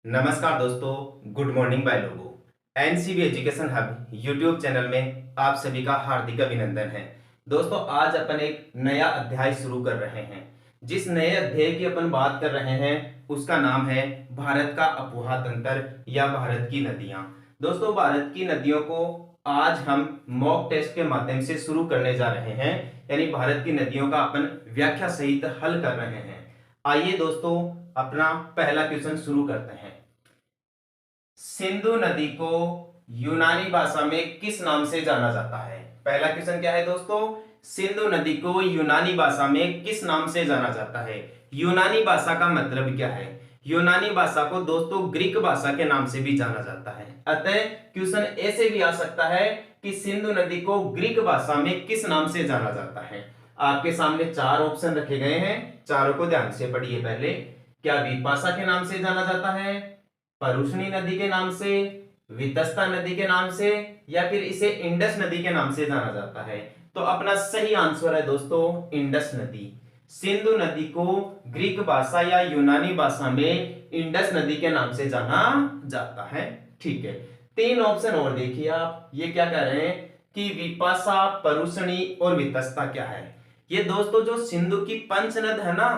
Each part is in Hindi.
नमस्कार दोस्तों, गुड मॉर्निंग भाई लोगों। NCB education hub YouTube channel में आप सभी का हार्दिक अभिनंदन है। दोस्तों, आज अपन एक नया अध्याय शुरू कर रहे हैं। जिस नए अध्याय की अपन बात कर रहे हैं उसका नाम है भारत का अपोहा तंत्र या भारत की नदियां। दोस्तों, भारत की नदियों को आज हम मॉक टेस्ट के माध्यम से शुरू करने जा रहे हैं, यानी भारत की नदियों का अपन व्याख्या सहित हल कर रहे हैं। आइए दोस्तों, अपना पहला क्वेश्चन शुरू करते हैं। सिंधु नदी को यूनानी भाषा में किस नाम से जाना जाता है? पहला क्वेश्चन क्या है दोस्तों? सिंधु नदी को यूनानी भाषा में किस नाम से जाना जाता है? यूनानी भाषा का मतलब क्या है? यूनानी भाषा को दोस्तों ग्रीक भाषा के नाम से भी जाना जाता है। अतः क्वेश्चन ऐसे भी आ सकता है कि सिंधु नदी को ग्रीक भाषा में किस नाम से जाना जाता है? आपके सामने चार ऑप्शन रखे गए हैं, चारों को ध्यान से पढ़िए। पहले, क्या विपाशा के नाम से जाना जाता है, परुष्णी नदी के नाम से, वितस्ता नदी के नाम से, या फिर इसे इंडस नदी के नाम से जाना जाता है? तो अपना सही आंसर है दोस्तों इंडस नदी। सिंधु नदी को ग्रीक भाषा या यूनानी भाषा में इंडस नदी के नाम से जाना जाता है। ठीक है, तीन ऑप्शन और देखिए आप। ये क्या कह रहे हैं कि विपाशा, परुष्णी और वितस्ता क्या है? ये दोस्तों जो सिंधु की पंचनद है ना,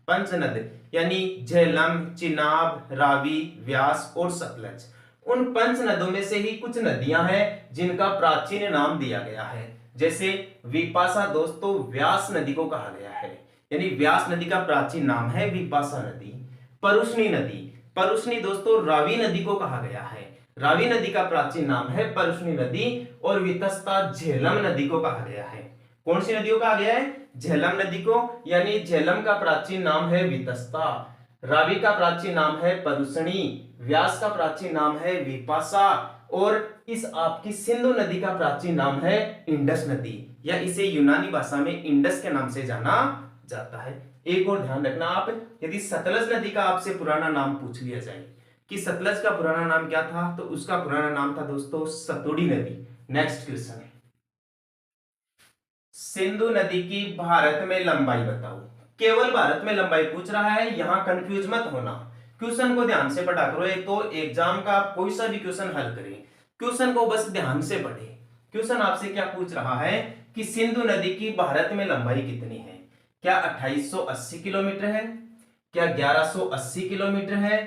पंचनद यानी झेलम, चिनाब, रावी, व्यास और सतलज, उन पंच नदों में से ही कुछ नदियां हैं जिनका प्राचीन नाम दिया गया है। जैसे विपाशा दोस्तों व्यास नदी को कहा गया है, यानी व्यास नदी का प्राचीन नाम है विपाशा नदी। परुष्णी नदी, परुष्णी दोस्तों रावी नदी को कहा गया है, रावी नदी का प्राचीन नाम है परुष्णी नदी। और वितस्ता झेलम नदी को कहा गया है। कौन सी नदियों कहा गया है? झेलम नदी को, यानी झेलम का प्राचीन नाम है वितस्ता, रावी का प्राचीन नाम है परुष्णी, व्यास का प्राचीन नाम है विपाशा, और इस आपकी सिंधु नदी का प्राचीन नाम है इंडस नदी, या इसे यूनानी भाषा में इंडस के नाम से जाना जाता है। एक और ध्यान रखना आप, यदि सतलज नदी का आपसे पुराना नाम पूछ लिया जाए कि सतलज का पुराना नाम क्या था, तो उसका पुराना नाम था दोस्तों सतुड़ी नदी। नेक्स्ट क्वेश्चन, सिंधु नदी की भारत में लंबाई बताओ। केवल भारत में लंबाई पूछ रहा है, यहां कंफ्यूज मत होना। क्वेश्चन को ध्यान से पढ़ा करो। एक तो एग्जाम का कोई सा भी क्वेश्चन हल करें, क्वेश्चन को बस ध्यान से पढ़े। क्वेश्चन आपसे क्या पूछ रहा है कि सिंधु नदी की भारत में लंबाई कितनी है? क्या 2880 किलोमीटर है, क्या 1180 किलोमीटर है,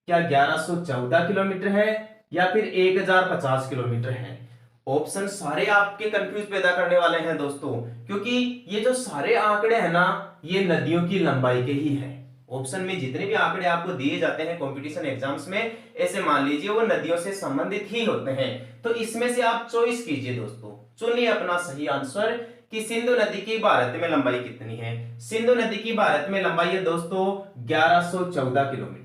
क्या 1114 किलोमीटर है, या फिर 1050 किलोमीटर है? ऑप्शन सारे आपके कंफ्यूज पैदा करने वाले हैं दोस्तों, क्योंकि ये जो सारे आंकड़े हैं ना, ये नदियों की लंबाई के ही है। ऑप्शन में जितने भी आंकड़े आपको दिए जाते हैं कंपटीशन एग्जाम्स में, ऐसे मान लीजिए वो नदियों से संबंधित ही होते हैं। तो इसमें से आप चॉइस कीजिए दोस्तों, चुनिए अपना सही आंसर कि सिंधु नदी की भारत में लंबाई कितनी है। सिंधु नदी की भारत में लंबाई है दोस्तों 1114 किलोमीटर।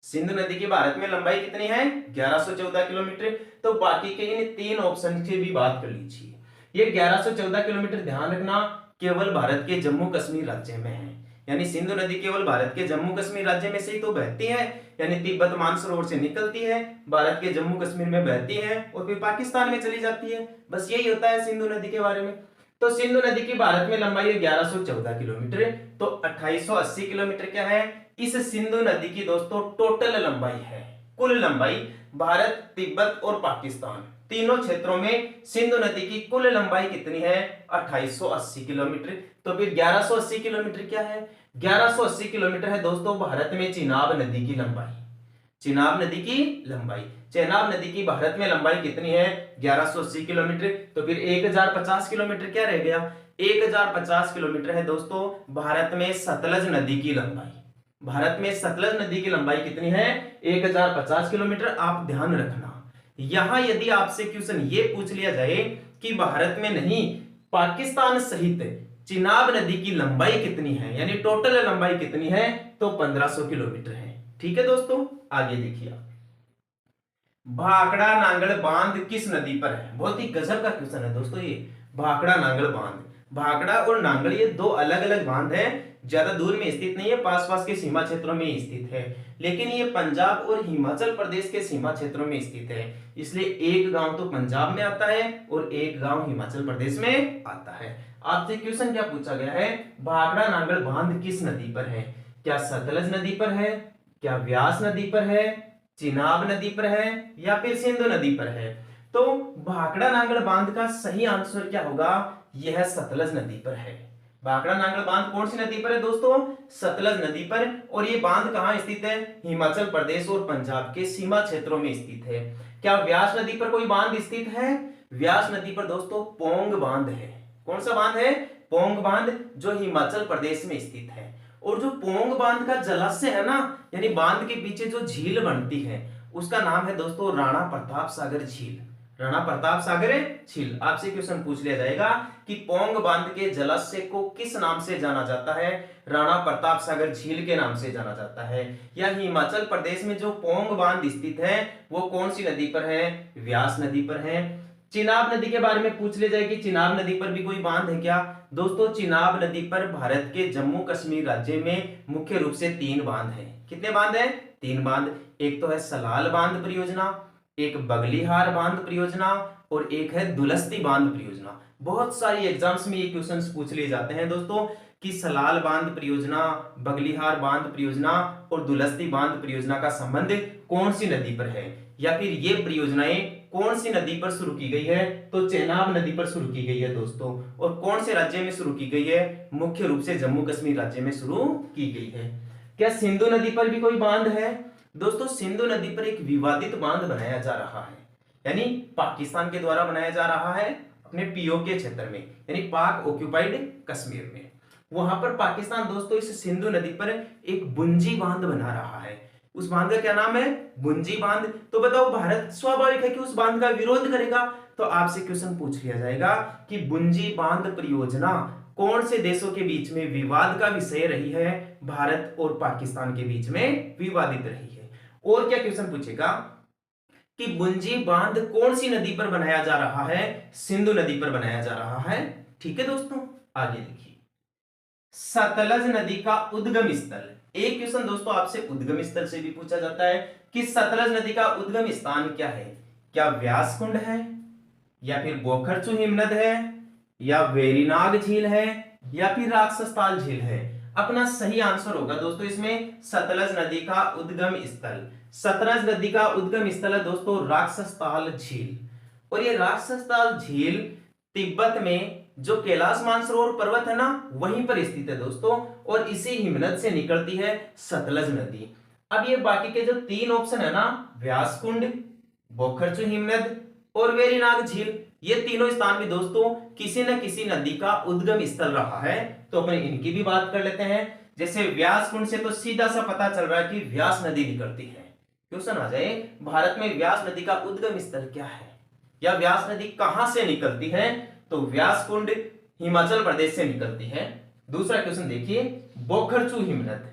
सिंधु नदी की भारत में लंबाई कितनी है? 1114 किलोमीटर। तो बाकी के इन तीन ऑप्शन की भी बात कर लीजिए। ये 1114 किलोमीटर ध्यान रखना केवल भारत के जम्मू कश्मीर राज्य में है, यानी सिंधु नदी केवल भारत के जम्मू कश्मीर राज्य में से ही तो बहती है, यानी तिब्बत मानसरोवर से निकलती है, भारत के जम्मू कश्मीर में बहती है और फिर पाकिस्तान में चली जाती है। बस यही होता है सिंधु नदी के बारे में। तो सिंधु नदी की भारत में लंबाई है 1114 किलोमीटर। तो 2880 किलोमीटर क्या है? इस सिंधु नदी की दोस्तों टोटल लंबाई है, कुल लंबाई। भारत, तिब्बत और पाकिस्तान तीनों क्षेत्रों में सिंधु नदी की कुल लंबाई कितनी है? 2880 किलोमीटर। तो फिर 1180 किलोमीटर क्या है? 1180 किलोमीटर है दोस्तों भारत में चिनाब नदी की लंबाई। चिनाब नदी की लंबाई, चेनाब नदी की भारत में लंबाई कितनी है? 1180 किलोमीटर। तो फिर 1050 किलोमीटर क्या रह गया? 1050 किलोमीटर है दोस्तों भारत में सतलज नदी की लंबाई। भारत में सतलज नदी की लंबाई कितनी है? 1050 किलोमीटर। आप ध्यान रखना, यहां यदि आपसे क्वेश्चन ये पूछ लिया जाए कि भारत में नहीं, पाकिस्तान सहित चिनाब नदी की लंबाई कितनी है, यानी टोटल लंबाई कितनी है, तो 1500 किलोमीटर है। ठीक है दोस्तों, आगे देखिए। भाखड़ा नांगल बांध किस नदी पर है? बहुत ही गजब का क्वेश्चन है दोस्तों ये। भाखड़ा नांगल बांध, भाखड़ा और नांगल ये दो अलग अलग बांध हैं, ज्यादा दूर में स्थित नहीं है, पास पास के सीमा क्षेत्रों में स्थित है, लेकिन ये पंजाब और हिमाचल प्रदेश के सीमा क्षेत्रों में स्थित है। इसलिए एक गांव तो पंजाब में आता है और एक गांव हिमाचल प्रदेश में आता है। आपसे क्वेश्चन क्या पूछा गया है? भाखड़ा नांगल बांध किस नदी पर है? क्या सतलज नदी पर है, क्या व्यास नदी पर है, चिनाब नदी पर है या फिर सिंधु नदी पर है? तो भाखड़ा नांगल बांध का सही आंसर क्या होगा? यह सतलज नदी पर है। भाखड़ा नांगल बांध कौन सी नदी पर है दोस्तों? सतलज नदी पर। और ये बांध कहाँ स्थित है? हिमाचल प्रदेश और पंजाब के सीमा क्षेत्रों में स्थित है। क्या व्यास नदी पर कोई बांध स्थित है? व्यास नदी पर दोस्तों पोंग बांध है। कौन सा बांध है? पोंग बांध, जो हिमाचल प्रदेश में स्थित है। और जो पोंग बांध का जलाशय है ना, यानी बांध के पीछे जो झील बनती है, उसका नाम है दोस्तों राणा प्रताप सागर झील। राणा प्रताप सागर झील। आपसे क्वेश्चन पूछ लिया जाएगा कि पोंग बांध के जलाशय को किस नाम से जाना जाता है? राणा प्रताप सागर झील के नाम से जाना जाता है। या हिमाचल प्रदेश में जो पोंग बांध स्थित है वो कौन सी नदी पर है? व्यास नदी पर है। चिनाब नदी के बारे में पूछ ले जाए कि चिनाब नदी पर भी कोई बांध है क्या? दोस्तों चिनाब नदी पर भारत के जम्मू कश्मीर राज्य में मुख्य रूप से 3 बांध हैं। कितने बांध हैं? 3 बांध। एक तो है सलाल बांध परियोजना, एक बगलीहार बांध परियोजना और एक है दुलस्ती बांध परियोजना। बहुत सारी एग्जाम्स में ये क्वेश्चंस पूछ लिए जाते हैं दोस्तों कि सलाल बांध परियोजना, बगलीहार बांध परियोजना और दुलस्ती बांध परियोजना का संबंध कौन सी नदी पर है, या फिर ये परियोजनाएं कौन सी नदी पर शुरू की गई है? तो चेनाब नदी पर शुरू की गई है दोस्तों। और कौन से राज्य में शुरू की गई है? मुख्य रूप से जम्मू कश्मीर राज्य में शुरू की गई है। क्या सिंधु नदी पर भी कोई बांध है? दोस्तों सिंधु नदी पर एक विवादित बांध बनाया जा रहा है, यानी पाकिस्तान के द्वारा बनाया जा रहा है अपने पीओके क्षेत्र में, यानी पाक ऑक्युपाइड कश्मीर में। वहां पर पाकिस्तान दोस्तों इस सिंधु नदी पर एक बुंजी बांध बना रहा है। उस बांध का क्या नाम है? बुंजी बांध। तो बताओ भारत स्वाभाविक है कि उस बांध का विरोध करेगा। तो आपसे क्वेश्चन पूछ लिया जाएगा कि बुंजी बांध परियोजना कौन से देशों के बीच में विवाद का विषय रही है? भारत और पाकिस्तान के बीच में विवादित रही है। और क्या क्वेश्चन पूछेगा कि बुंजी बांध कौन सी नदी पर बनाया जा रहा है? सिंधु नदी पर बनाया जा रहा है। ठीक है दोस्तों, आगे देखिए। सतलज नदी का उद्गम स्थल। एक क्वेश्चन दोस्तों आपसे उद्गम स्थल से भी पूछा जाता है कि सतलज नदी का उद्गम स्थान क्या है? क्या व्यास कुंड है, या फिर बोखरचू हिमनद है, या वेरीनाग झील है, या फिर राक्षसताल झील है? अपना सही आंसर होगा दोस्तों इसमें सतलज नदी का उद्गम स्थल। सतलज नदी का उद्गम स्थल है दोस्तों राक्षसताल झील। और ये राक्षसताल झील तिब्बत में जो कैलाश मानसरोवर पर्वत है ना, वहीं पर स्थित है दोस्तों। और इसी हिमनद से निकलती है सतलज नदी। अब ये बाकी के जो 3 ऑप्शन है ना, व्यास कुंड, बोखरचू हिमनद और वेरीनाग झील, ये तीनों स्थान भी दोस्तों किसी न किसी नदी का उद्गम स्थल रहा है। तो अपने इनकी भी बात कर लेते हैं। जैसे व्यास कुंड से तो सीधा सा पता चल रहा है कि व्यास नदी निकलती है। क्वेश्चन आ जाए भारत में व्यास नदी का उद्गम स्थल क्या है, या व्यास नदी कहां से निकलती है? तो व्यास कुंड हिमाचल प्रदेश से निकलती है। दूसरा क्वेश्चन देखिए, बोखरचू हिमनद।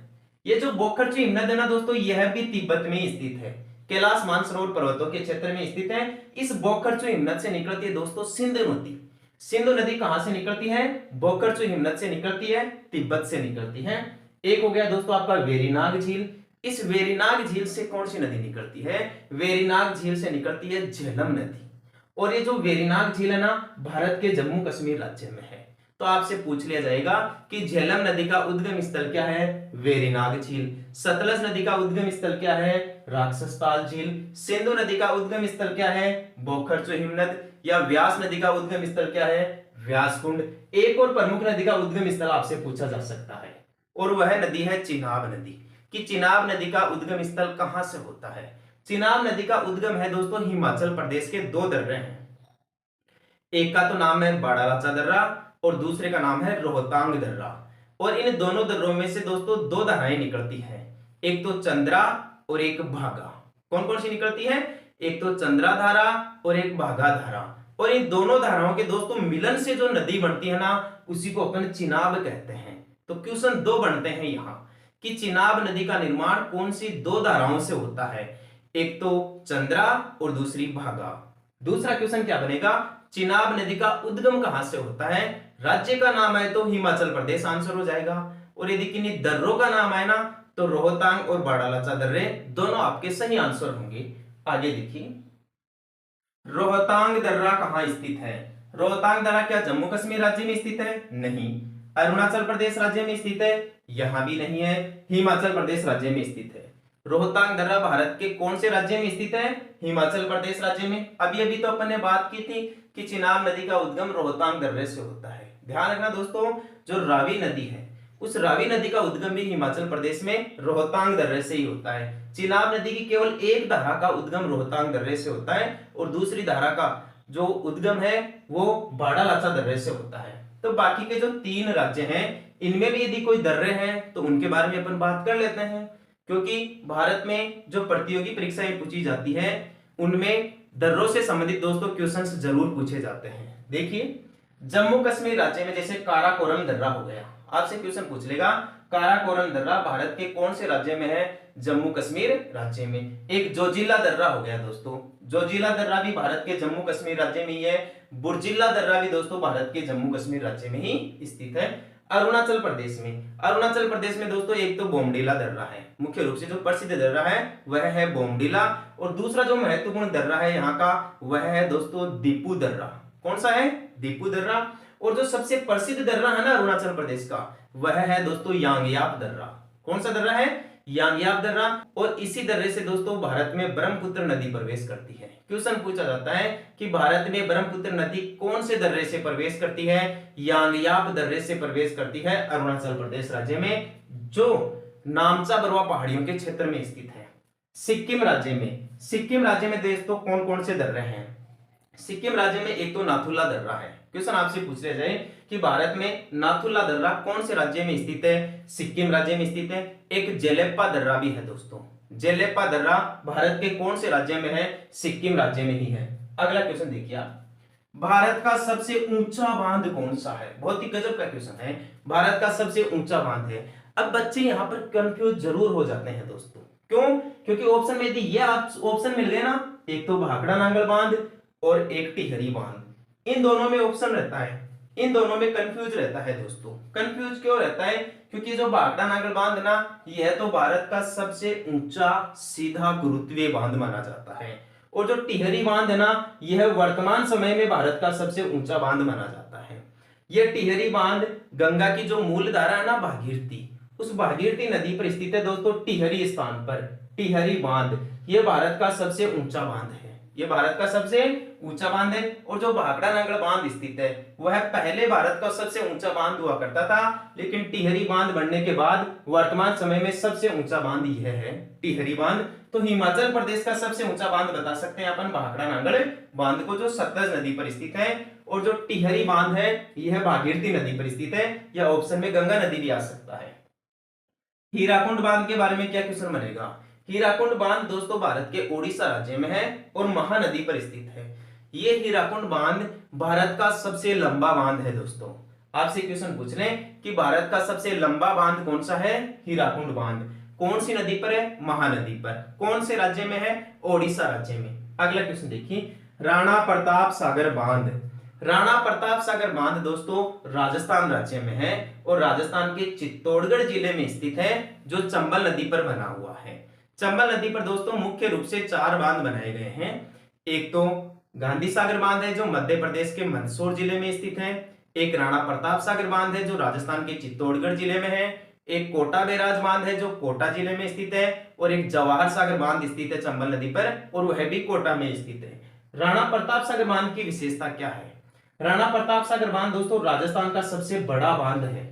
ये जो बोखरचू हिमनद है ना दोस्तों, यह भी तिब्बत में स्थित है, कैलाश मानसरोवर पर्वतों के क्षेत्र में स्थित है। इस बोखरचू हिमनद से निकलती है दोस्तों सिंधु नदी। सिंधु नदी कहां से निकलती है? बोखरचू हिमनद से निकलती है, तिब्बत से निकलती है। एक हो गया दोस्तों आपका वेरीनाग झील। इस वेरीनाग झील से कौन सी नदी निकलती है? वेरीनाग झील से निकलती है झेलम नदी। और ये जो वेरीनाग झील है ना, भारत के जम्मू कश्मीर राज्य में है। तो आपसे पूछ लिया जाएगा कि झेलम नदी का उद्गम स्थल क्या है? वेरीनाग झील। सतलज नदी का उद्गम स्थल क्या है? राक्षसताल झील। सिंधु नदी का उद्गम स्थल क्या है? बोखरचू हिमनद। या व्यास नदी का उद्गम स्थल क्या है? व्यास कुंड। एक और प्रमुख नदी का उद्गम स्थल आपसे पूछा जा सकता है, और वह नदी है चिनाब नदी। कि चिनाब नदी का उद्गम स्थल कहां से होता है? चिनाब नदी का उद्गम है दोस्तों हिमाचल प्रदेश के 2 दर्रे हैं। एक का तो नाम है बाड़ालाचा दर्रा और दूसरे का नाम है रोहतांग दर्रा। और इन दोनों दर्रों में से दोस्तों 2 धाराएं निकलती हैं, एक तो चंद्रा और एक भागा। कौन कौन सी निकलती है? एक तो चंद्रा धारा और एक भागा धारा। और इन दोनों धाराओं के दोस्तों मिलन से जो नदी बनती है ना, उसी को अपन चिनाब कहते हैं। तो क्वेश्चन 2 बनते हैं यहाँ कि चिनाब नदी का निर्माण कौन सी 2 धाराओं से होता है? एक तो चंद्रा और दूसरी भागा। दूसरा क्वेश्चन क्या बनेगा? चिनाब नदी का उद्गम कहां से होता है? राज्य का नाम है तो हिमाचल प्रदेश आंसर हो जाएगा। और यदि किन्हीं दर्रों का नाम है ना, तो रोहतांग और बाड़ालाचा दर्रे दोनों आपके सही आंसर होंगे। आगे देखिए, रोहतांग दर्रा कहां स्थित है? रोहतांग दर्रा क्या जम्मू कश्मीर राज्य में स्थित है? नहीं। अरुणाचल प्रदेश राज्य में स्थित है? यहां भी नहीं है। हिमाचल प्रदेश राज्य में स्थित है। रोहतांग दर्रा भारत के कौन से राज्य में स्थित है? हिमाचल प्रदेश राज्य में। अभी अभी तो अपन ने बात की थी कि चिनाब नदी का उद्गम रोहतांग दर्रे से होता है। ध्यान रखना दोस्तों, जो रावी नदी है उस रावी नदी का उद्गम भी हिमाचल प्रदेश में रोहतांग दर्रे से ही होता है। चिनाब नदी की केवल एक धारा का उद्गम रोहतांग दर्रे से होता है और दूसरी धारा का जो उद्गम है वो बाड़ालाचा दर्रे से होता है। तो बाकी के जो 3 राज्य हैं इनमें भी यदि कोई दर्रे हैं तो उनके बारे में अपन बात कर लेते हैं, क्योंकि भारत में जो प्रतियोगी परीक्षाएं पूछी जाती है उनमें दर्रों से संबंधित दोस्तों क्वेश्चंस जरूर पूछे जाते हैं। देखिए, जम्मू कश्मीर राज्य में जैसे काराकोरम दर्रा हो गया, आपसे क्वेश्चन पूछ लेगा काराकोरम दर्रा भारत के कौन से राज्य में है? जम्मू कश्मीर राज्य में। एक जोजिला दर्रा हो गया दोस्तों, जोजिला दर्रा भी भारत के जम्मू कश्मीर राज्य में ही है। बुर्जिला दर्रा भी दोस्तों भारत के जम्मू कश्मीर राज्य में ही स्थित है। अरुणाचल प्रदेश में दोस्तों एक तो बोमडीला दर्रा है, मुख्य रूप से जो प्रसिद्ध दर्रा है वह है बोमडीला, और दूसरा जो महत्वपूर्ण दर्रा है यहाँ का वह है दोस्तों दीपू दर्रा। कौन सा है? दीपू दर्रा। और जो सबसे प्रसिद्ध दर्रा है ना अरुणाचल प्रदेश का वह है दोस्तों यांगयाप दर्रा। कौन सा दर्रा है? यांगयाप दर्रा। और इसी दर्रे से दोस्तों भारत में ब्रह्मपुत्र नदी प्रवेश करती है। क्वेश्चन पूछा जाता है कि भारत में ब्रह्मपुत्र नदी कौन से दर्रे से प्रवेश करती है? यांगयाप दर्रे से प्रवेश करती है अरुणाचल प्रदेश राज्य में, जो नामचा बरवा पहाड़ियों के क्षेत्र में स्थित है। सिक्किम राज्य में दोस्तों कौन कौन से दर्रे हैं? सिक्किम राज्य में एक तो नाथुला दर्रा है। क्वेश्चन आपसे पूछ लिया जाए कि भारत में नाथुला दर्रा कौन से राज्य में स्थित है? सिक्किम राज्य में स्थित है। एक जेलेप्पा दर्रा भी है दोस्तों, जेलेप्पा दर्रा भारत के कौन से राज्य में है? सिक्किम राज्य में ही है। अगला क्वेश्चन देखिए आप, भारत का सबसे ऊंचा बांध कौन सा है? बहुत ही गजब का क्वेश्चन है, भारत का सबसे ऊंचा बांध है। अब बच्चे यहाँ पर कंफ्यूज जरूर हो जाते हैं दोस्तों, क्यों? क्योंकि ऑप्शन में यदि ये ऑप्शन मिल गए ना, एक तो भाखड़ा नांगल बांध और एक टिहरी बांध, इन दोनों में ऑप्शन रहता है, इन दोनों में कंफ्यूज रहता है दोस्तों। कंफ्यूज क्यों रहता है? क्योंकि जो भाखड़ा नांगल बांध ना यह तो भारत का सबसे ऊंचा सीधा गुरुत्वीय बांध माना जाता है, और जो टिहरी बांध है ना यह वर्तमान समय में भारत का सबसे ऊंचा बांध माना जाता है। यह टिहरी बांध गंगा की जो मूल धारा है ना भागीरथी, उस भागीरथी नदी पर स्थित है दोस्तों। टिहरी स्थान पर टिहरी बांध यह भारत का सबसे ऊंचा बांध है, यह भारत का सबसे ऊंचा बांध है। और जो भाखड़ा नांगल बांध स्थित है वह पहले भारत का सबसे ऊंचा बांध हुआ करता था, लेकिन टिहरी बांध बनने के बाद वर्तमान समय में सबसे ऊंचा बांध यह है टिहरी बांध। तो हिमाचल प्रदेश का सबसे ऊंचा बांध बता सकते हैं अपन भाखड़ा नांगल बांध को, जो सतलज नदी पर स्थित है। और जो टिहरी बांध है यह भागीरथी नदी पर स्थित है, या ऑप्शन में गंगा नदी भी आ सकता है। हीराकुंड बांध के बारे में क्या क्वेश्चन बनेगा? हीराकुंड बांध दोस्तों भारत के ओडिशा राज्य में है और महानदी पर स्थित है। ये हीराकुंड बांध भारत का सबसे लंबा बांध है दोस्तों। आपसे क्वेश्चन पूछ रहे हैं कि भारत का सबसे लंबा बांध कौन सा है? हीराकुंड बांध। कौन सी नदी पर है? महानदी पर। कौन से राज्य में है? ओडिशा राज्य में। अगला क्वेश्चन देखिए, राणा प्रताप सागर बांध। राणा प्रताप सागर बांध दोस्तों राजस्थान राज्य में है और राजस्थान के चित्तौड़गढ़ जिले में स्थित है, जो चंबल नदी पर बना हुआ है। चंबल नदी पर दोस्तों मुख्य रूप से 4 बांध बनाए गए हैं। एक तो गांधी सागर बांध है जो मध्य प्रदेश के मंदसौर जिले में स्थित है। एक राणा प्रताप सागर बांध है जो राजस्थान के चित्तौड़गढ़ जिले में है। एक कोटा बैराज बांध है जो कोटा जिले में स्थित है, और एक जवाहर सागर बांध स्थित है चंबल नदी पर, और वह भी कोटा में स्थित है। राणा प्रताप सागर बांध की विशेषता क्या है? राणा प्रताप सागर बांध दोस्तों राजस्थान का सबसे बड़ा बांध है।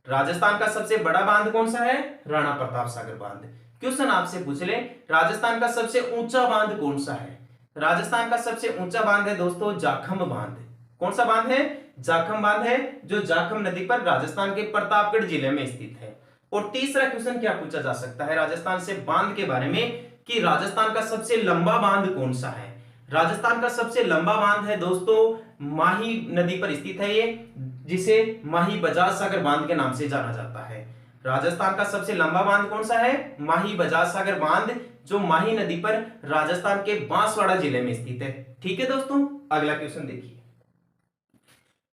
राजस्थान का सबसे बड़ा बांध कौन सा है? राणा प्रताप सागर बांध। क्वेश्चन आपसे पूछ ले, राजस्थान का सबसे ऊंचा बांध कौन सा है? राजस्थान का सबसे ऊंचा बांध है दोस्तों जाखम बांध। कौन सा बांध है? जाखम बांध है, जो जाखम नदी पर राजस्थान के प्रतापगढ़ जिले में स्थित है। और तीसरा क्वेश्चन क्या पूछा जा सकता है राजस्थान से बांध के बारे में, कि राजस्थान का सबसे लंबा बांध कौन सा है? राजस्थान का सबसे लंबा बांध है दोस्तों माही नदी पर स्थित है ये, जिसे माही बजाज सागर बांध के नाम से जाना जाता है। राजस्थान का सबसे लंबा बांध कौन सा है? माही बजाज सागर बांध, जो माही नदी पर राजस्थान के बांसवाड़ा जिले में स्थित है। ठीक है दोस्तों, अगला क्वेश्चन देखिए,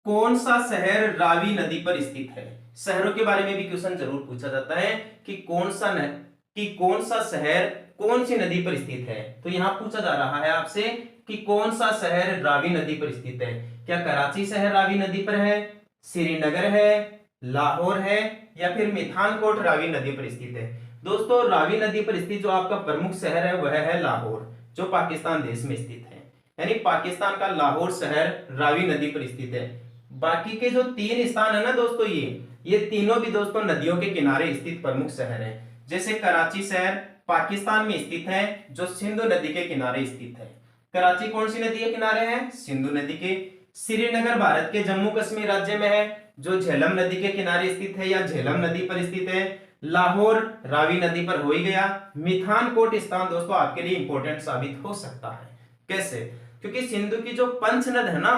कौन सा शहर रावी नदी पर स्थित है? शहरों के बारे में भी क्वेश्चन जरूर पूछा जाता है कि कौन सा शहर कौन सी नदी पर स्थित है। तो यहां पूछा जा रहा है आपसे कि कौन सा शहर रावी नदी पर स्थित है। क्या कराची शहर रावी नदी पर है, श्रीनगर है, लाहौर है, या फिर मिठानकोट रावी नदी पर स्थित है? दोस्तों रावी नदी पर स्थित जो आपका प्रमुख शहर है वह है लाहौर, जो पाकिस्तान देश में स्थित है। यानी पाकिस्तान का लाहौर शहर रावी नदी पर स्थित है। बाकी के जो 3 स्थान है ना दोस्तों, ये तीनों भी दोस्तों नदियों के किनारे स्थित प्रमुख शहर है। जैसे कराची शहर पाकिस्तान में स्थित है, जो सिंधु नदी के किनारे स्थित है। कराची कौन सी नदी के किनारे है? सिंधु नदी के। श्रीनगर भारत के जम्मू कश्मीर राज्य में है, जो झेलम नदी के किनारे स्थित है या झेलम नदी पर स्थित है। लाहौर रावी नदी पर हो ही गया। मिठानकोट स्थान दोस्तों आपके लिए इंपॉर्टेंट साबित हो सकता है। कैसे? क्योंकि सिंधु की जो पंच नद है ना,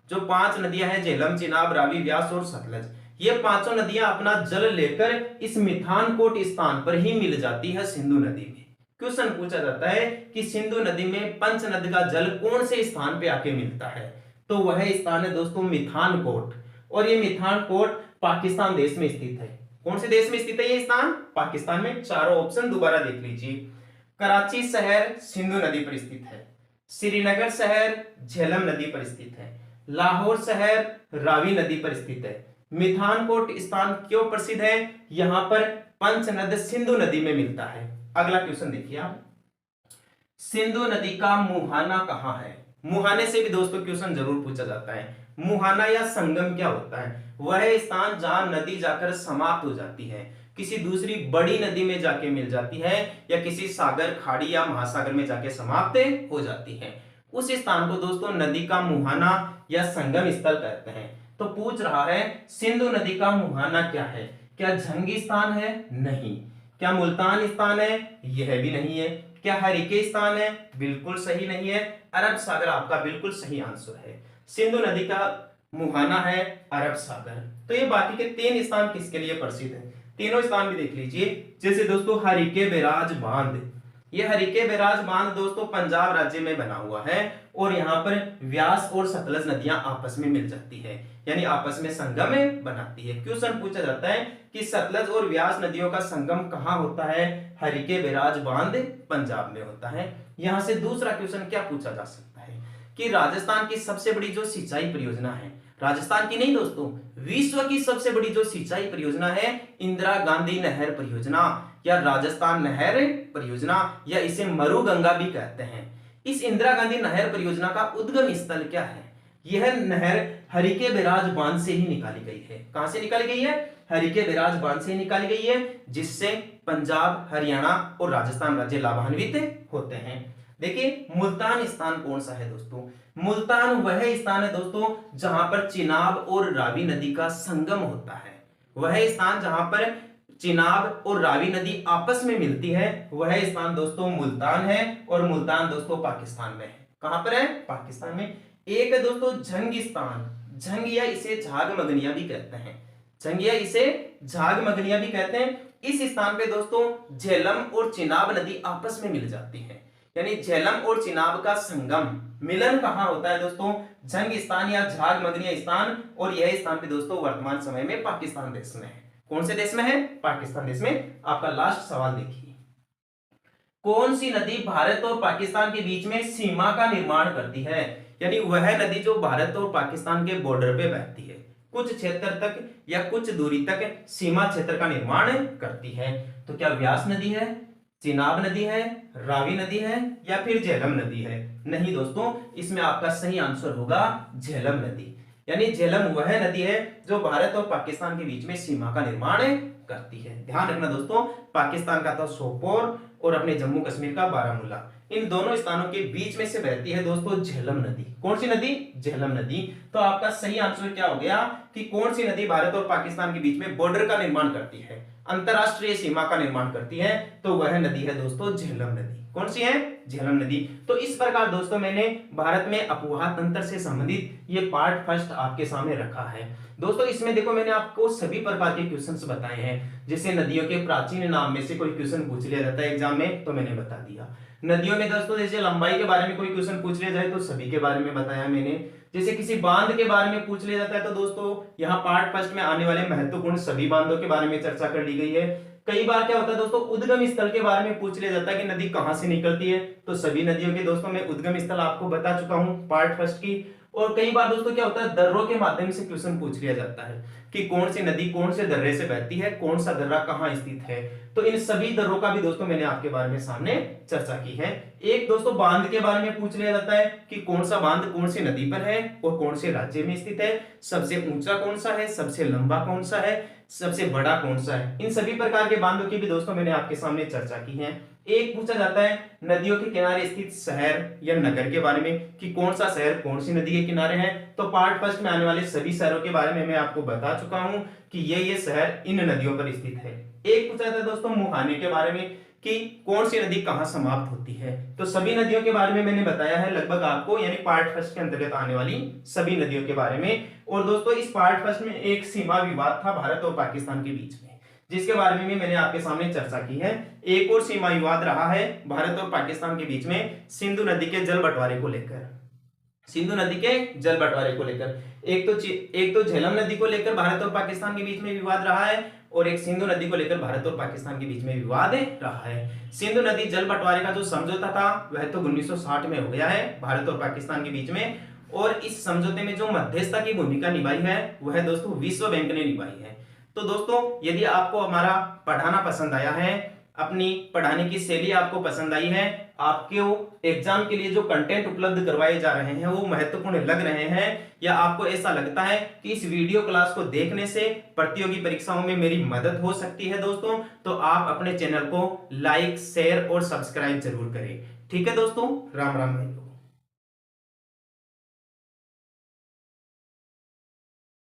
जो 5 नदियां हैं, झेलम, चिनाब, रावी, व्यास और सतलज, ये पांचों नदियां अपना जल लेकर इस मिठानकोट स्थान पर ही मिल जाती है सिंधु नदी में। क्वेश्चन पूछा जाता है कि सिंधु नदी में पंच नद का जल कौन से स्थान पे आके मिलता है, तो वह स्थान है दोस्तों मिठानकोट। और ये मिठानकोट पाकिस्तान देश में स्थित है। कौन से देश में स्थित है ये स्थान? पाकिस्तान में। चारों ऑप्शन दोबारा देख लीजिए। कराची शहर सिंधु नदी पर स्थित है, श्रीनगर शहर झेलम नदी पर स्थित है, लाहौर शहर रावी नदी पर स्थित है। मिठानकोट स्थान क्यों प्रसिद्ध है? यहां पर पंचनद सिंधु नदी में मिलता है। अगला क्वेश्चन देखिए आप, सिंधु नदी का मुहाना कहां है? मुहाने से भी दोस्तों क्वेश्चन जरूर पूछा जाता है। मुहाना या संगम क्या होता है? वह स्थान जहां नदी जाकर समाप्त हो जाती है, किसी दूसरी बड़ी नदी में जाके मिल जाती है, या किसी सागर, खाड़ी या महासागर में जाके समाप्त हो जाती है, उस स्थान को दोस्तों नदी का मुहाना या संगम स्थल कहते हैं। तो पूछ रहा है सिंधु नदी का मुहाना क्या है? क्या झंगी स्थान है? नहीं। क्या मुल्तान स्थान है? यह भी नहीं है। क्या हरिके स्थान है? बिल्कुल सही नहीं है। अरब सागर आपका बिल्कुल सही आंसर है। सिंधु नदी का मुहाना है अरब सागर। तो ये बाकी के 3 स्थान किसके लिए प्रसिद्ध है? तीनों स्थान भी देख लीजिए। जैसे दोस्तों हरिके बैराज बांध, ये हरिके बैराज बांध दोस्तों पंजाब राज्य में बना हुआ है, और यहाँ पर व्यास और सतलज नदियां आपस में मिल जाती है, यानी आपस में संगम बनाती है। क्वेश्चन पूछा जाता है कि सतलज और व्यास नदियों का संगम कहाँ होता है? हरिके बैराज बांध पंजाब में होता है। यहाँ से दूसरा क्वेश्चन क्या पूछा जा सकता है कि राजस्थान की सबसे बड़ी जो सिंचाई परियोजना है, राजस्थान की नहीं दोस्तों, विश्व की सबसे बड़ी जो सिंचाई परियोजना है इंदिरा गांधी नहर परियोजना या राजस्थान नहर परियोजना, या इसे मरु गंगा भी कहते हैं। इस इंदिरा गांधी नहर परियोजना का उद्गम स्थल क्या है? यह नहर हरिके बैराज बांध से ही निकाली गई है। कहां से निकाली गई है? हरिके बैराज बांध से निकाली गई है, जिससे पंजाब, हरियाणा और राजस्थान राज्य लाभान्वित होते हैं। देखिए मुल्तान स्थान कौन सा है दोस्तों? मुल्तान वह स्थान है दोस्तों जहां पर चिनाब और रावी नदी का संगम होता है। वह स्थान जहां पर चिनाब और रावी नदी आपस में मिलती है, वह स्थान दोस्तों मुल्तान है। और मुल्तान दोस्तों पाकिस्तान में है। कहां पर है? पाकिस्तान में। एक है दोस्तों झंग स्थान, झंग या इसे झाग मगनिया भी कहते हैं, झंग या इसे झाग मगनिया भी कहते हैं। इस स्थान पे दोस्तों झेलम और चिनाब नदी आपस में मिल जाती है, यानी झेलम और चिनाब का संगम मिलन कहां होता है दोस्तों? झंग स्थान या झाग मगनिया स्थान। और यह स्थान पे दोस्तों वर्तमान समय में पाकिस्तान देश में है। कौन से देश में है? पाकिस्तान देश में। आपका लास्ट सवाल देखिए, कौन सी नदी भारत और पाकिस्तान के बीच में सीमा का निर्माण करती है? यानी वह नदी जो भारत और पाकिस्तान के बॉर्डर पे बहती है, कुछ क्षेत्र तक या कुछ दूरी तक सीमा क्षेत्र का निर्माण करती है। तो क्या व्यास नदी है, चिनाब नदी है, रावी नदी है, या फिर झेलम नदी है? नहीं दोस्तों, इसमें आपका सही आंसर होगा झेलम नदी। यानी झेलम वह नदी है जो भारत और पाकिस्तान के बीच में सीमा का निर्माण करती है। ध्यान रखना दोस्तों, पाकिस्तान का था सोपोर और अपने जम्मू कश्मीर का बारामूला, इन दोनों स्थानों के बीच में से बहती है दोस्तों झेलम नदी। कौन सी नदी? झेलम नदी। तो आपका सही आंसर क्या हो गया कि कौन सी नदी भारत और पाकिस्तान के बीच में बॉर्डर का निर्माण करती है, अंतरराष्ट्रीय सीमा का निर्माण करती है? तो वह नदी है दोस्तों झेलम नदी। कौन सी है? झेलम नदी। तो इस प्रकार दोस्तों मैंने भारत में अपवाह तंत्र से संबंधित ये पार्ट फर्स्ट आपके सामने रखा है। दोस्तों इसमें देखो मैंने आपको सभी प्रकार के क्वेश्चंस बताए हैं। जैसे नदियों के प्राचीन नाम में से कोई क्वेश्चन पूछ लिया जाता है एग्जाम में, तो मैंने बता दिया। नदियों में दोस्तों जैसे लंबाई के बारे में कोई क्वेश्चन पूछ लिया जाए तो सभी के बारे में बताया मैंने। जैसे किसी बांध के बारे में पूछ लिया जाता है तो दोस्तों यहाँ पार्ट फर्स्ट में आने वाले महत्वपूर्ण सभी बांधों के बारे में चर्चा कर ली गई है। कई बार क्या होता है दोस्तों, उद्गम स्थल के बारे में पूछ लिया जाता है कि नदी कहां से निकलती है, तो सभी नदियों के दोस्तों मैं उद्गम स्थल आपको बता चुका हूं पार्ट फर्स्ट की। और कई बार दोस्तों क्या होता है, दर्रों के माध्यम से क्वेश्चन पूछ लिया जाता है कि कौन सी नदी कौन से दर्रे से बहती है, कौन सा दर्रा कहाँ स्थित है। तो इन सभी दर्रों का भी दोस्तों मैंने आपके बारे में सामने चर्चा की है। एक दोस्तों बांध के बारे में पूछ लिया जाता है कि कौन सा बांध कौन सी नदी पर है और कौन से राज्य में स्थित है, सबसे ऊंचा कौन सा है, सबसे लंबा कौन सा है, सबसे बड़ा कौन सा है। इन सभी प्रकार के बांधों की भी दोस्तों मैंने आपके सामने चर्चा की है। एक पूछा जाता है नदियों के किनारे स्थित शहर या नगर के बारे में कि कौन सा शहर कौन सी नदी के किनारे है। तो पार्ट फर्स्ट में आने वाले सभी शहरों के बारे में मैं आपको बता चुका हूं कि ये शहर इन नदियों पर स्थित है। एक पूछा जाता है दोस्तों मुहाने के बारे में कि कौन सी नदी कहां समाप्त होती है। तो सभी नदियों के बारे में मैंने बताया है लगभग आपको, यानी पार्ट फर्स्ट के अंतर्गत आने वाली सभी नदियों के बारे में। और दोस्तों इस पार्ट फर्स्ट में एक सीमा विवाद था भारत और पाकिस्तान के बीच में, जिसके बारे में भी मैंने आपके सामने चर्चा की है। एक और सीमा विवाद रहा है भारत और पाकिस्तान के बीच में सिंधु नदी के जल बंटवारे को लेकर। सिंधु नदी के जल बंटवारे को लेकर एक तो झेलम नदी को लेकर भारत और पाकिस्तान के बीच में विवाद रहा है, और एक सिंधु नदी को लेकर भारत और पाकिस्तान के बीच में विवाद रहा है। सिंधु नदी जल बंटवारे का जो समझौता था वह तो 1960 में हो गया है भारत और पाकिस्तान के बीच में, और इस समझौते में जो मध्यस्थता की भूमिका निभाई है वह दोस्तों विश्व बैंक ने निभाई है। तो दोस्तों यदि आपको हमारा पढ़ाना पसंद आया है, अपनी पढ़ाने की शैली आपको पसंद आई है, आपके एग्जाम के लिए जो कंटेंट उपलब्ध करवाए जा रहे हैं वो महत्वपूर्ण लग रहे हैं, या आपको ऐसा लगता है कि इस वीडियो क्लास को देखने से प्रतियोगी परीक्षाओं में मेरी मदद हो सकती है दोस्तों, तो आप अपने चैनल को लाइक शेयर और सब्सक्राइब जरूर करें। ठीक है दोस्तों, राम राम भाई।